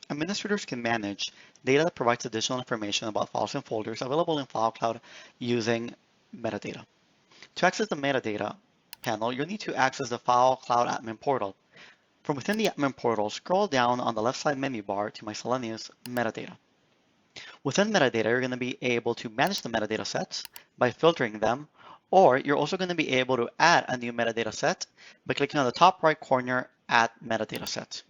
Administrators can manage data that provides additional information about files and folders available in FileCloud using metadata. To access the metadata panel, you'll need to access the FileCloud admin portal. From within the admin portal, scroll down on the left side menu bar to Miscellaneous Metadata. Within metadata, you're going to be able to manage the metadata sets by filtering them, or you're also going to be able to add a new metadata set by clicking on the top right corner, Add Metadata Set.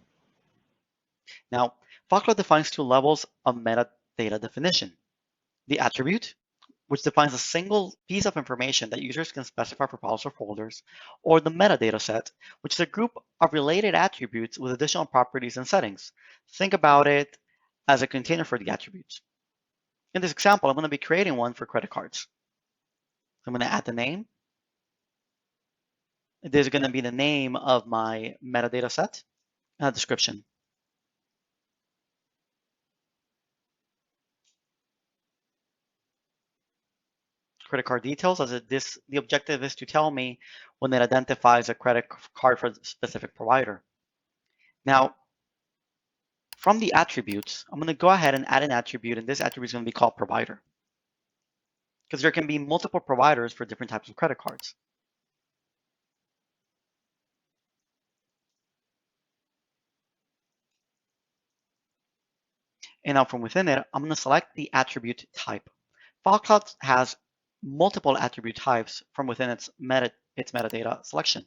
Now, FileCloud defines two levels of metadata definition. The attribute, which defines a single piece of information that users can specify for files or folders, or the metadata set, which is a group of related attributes with additional properties and settings. Think about it as a container for the attributes. In this example, I'm going to be creating one for credit cards. I'm going to add the name. This is going to be the name of my metadata set and a description. Credit card details, as the objective is to tell me when it identifies a credit card for a specific provider. Now, from the attributes, I'm going to go ahead and add an attribute, and this attribute is going to be called provider, because there can be multiple providers for different types of credit cards. And now from within it, I'm going to select the attribute type. FileCloud has multiple attribute types from within its metadata selection.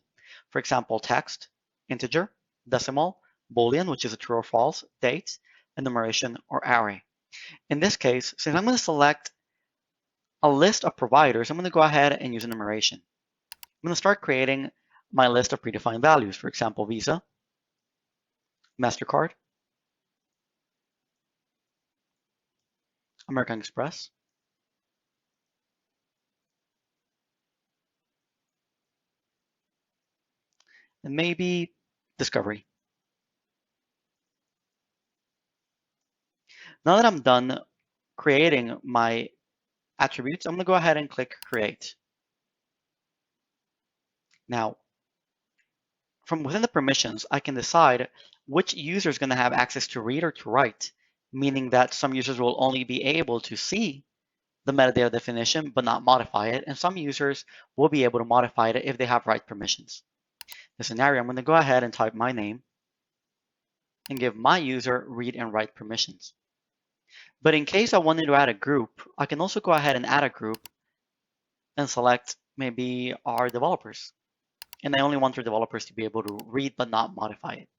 For example, text, integer, decimal, Boolean, which is a true or false, date, enumeration, or array. In this case, since I'm going to select a list of providers, I'm going to go ahead and use enumeration. I'm going to start creating my list of predefined values. For example, Visa, MasterCard, American Express, and maybe Discovery. Now that I'm done creating my attributes, I'm going to go ahead and click Create. Now, from within the permissions, I can decide which user is going to have access to read or to write, meaning that some users will only be able to see the metadata definition but not modify it, and some users will be able to modify it if they have write permissions. In this scenario, I'm going to go ahead and type my name and give my user read and write permissions. But in case I wanted to add a group, I can also go ahead and add a group and select maybe our developers. And I only want our developers to be able to read but not modify it.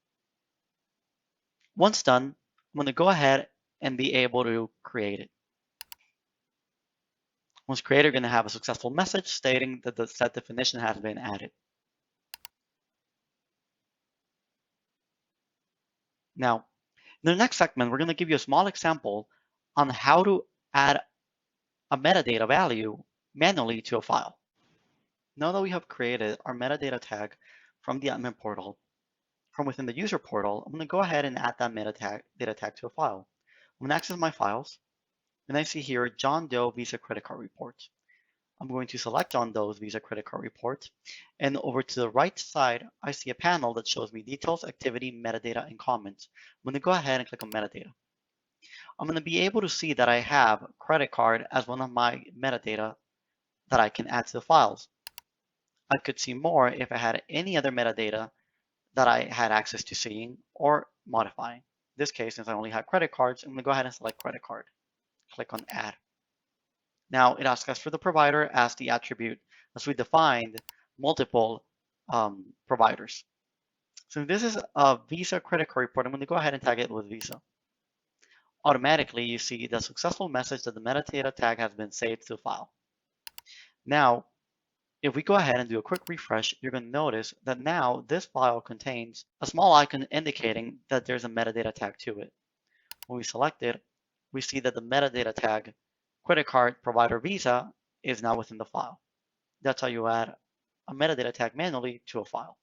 Once done, I'm going to go ahead and be able to create it. Once created, you're going to have a successful message stating that the set definition has been added. Now, in the next segment, we're going to give you a small example on how to add a metadata value manually to a file. Now that we have created our metadata tag from the admin portal, from within the user portal, I'm going to go ahead and add that metadata tag to a file. I'm going to access my files, and I see here John Doe Visa Credit Card Report. I'm going to select John Doe's Visa Credit Card Report, and over to the right side, I see a panel that shows me details, activity, metadata, and comments. I'm going to go ahead and click on metadata. I'm going to be able to see that I have credit card as one of my metadata that I can add to the files. I could see more if I had any other metadata that I had access to seeing or modifying. In this case, since I only have credit cards, I'm going to go ahead and select credit card. Click on Add. Now it asks us for the provider as the attribute, as we defined multiple providers. So this is a Visa credit card report. I'm going to go ahead and tag it with Visa. Automatically, you see the successful message that the metadata tag has been saved to the file. Now, if we go ahead and do a quick refresh, you're going to notice that now this file contains a small icon indicating that there's a metadata tag to it. When we select it, we see that the metadata tag, credit card provider Visa, is now within the file. That's how you add a metadata tag manually to a file.